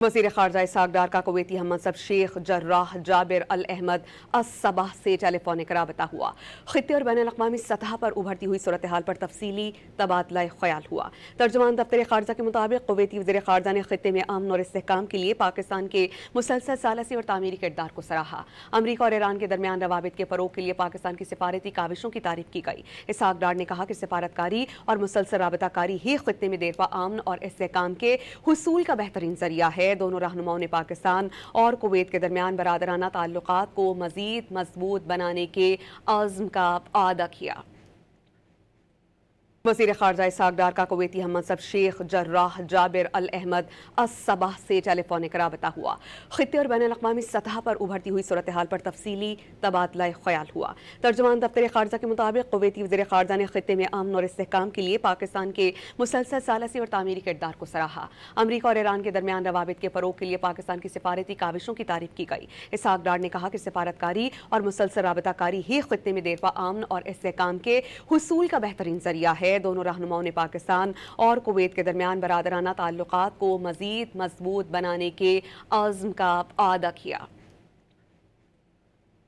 वज़ीर ख़ारजा इसहाक़ डार का कुवैती हममंसब शेख जर्राह जाबिर अल अहमद अस-सबह से टेलीफोनिक राबता हुआ। ख़ित्ते और बैनुल-अक़वामी सतह पर उभरती हुई सूरत हाल पर तफसीली तबादला ख़याल हुआ। तर्जुमान दफ्तर ख़ारजा के मुताबिक कुवैती वज़ीर ख़ारजा ने ख़ित्ते में अमन और इस्तेहकाम के लिए पाकिस्तान के मुसलसल सालसी और तामीरी किरदार को सराहा। अमरीका और ईरान के दरमियान रवाबित के फ़रोग़ के लिए पाकिस्तान की सिफारती काविशों की तारीफ़ की गई। इसहाक़ डार ने कहा कि सिफारतकारी और मुसलसल राबताकारी ही ख़ित्ते में देरपा अमन और इस्तेहकाम के हुसूल का बेहतरीन ज़रिया है। दोनों रहनुमाओं ने पाकिस्तान और कुवैत के दरमियान बरादराना ताल्लुकात को मज़ीद मजबूत बनाने के अज़्म का आदा किया। वज़ीर ख़ारजा इसहाक़ डार का कुवैती हममंसब शेख जर्राह जाबिर अल अहमद अस-सबह से टेलीफोनिक राबता हुआ। ख़ित्ते और बैनुल-अक़वामी सतह पर उभरती हुई सूरत हाल पर तफसीली तबादला ख़याल हुआ। तर्जुमान दफ्तर ख़ारजा के मुताबिक कुवैती वज़ीर ख़ारजा ने ख़ित्ते में अमन और इस्तेहकाम के लिए पाकिस्तान के मुसलसल सालसी और तामीरी किरदार को सराहा। अमरीका और ईरान के दरमियान रवाबित के फ़रोग़ के लिए पाकिस्तान की सिफारती काविशों की तारीफ़ की गई। इसहाक़ डार ने कहा कि सिफारतकारी और मुसलसल राबताकारी ही ख़ित्ते में देरपा अमन और इस्तेहकाम के हुसूल का बेहतरीन ज़रिया है। दोनों रहनुमाओं ने पाकिस्तान और कुवैत के दरमियान बरादराना ताल्लुकात को मज़ीद मजबूत बनाने के अज़्म का आदा किया।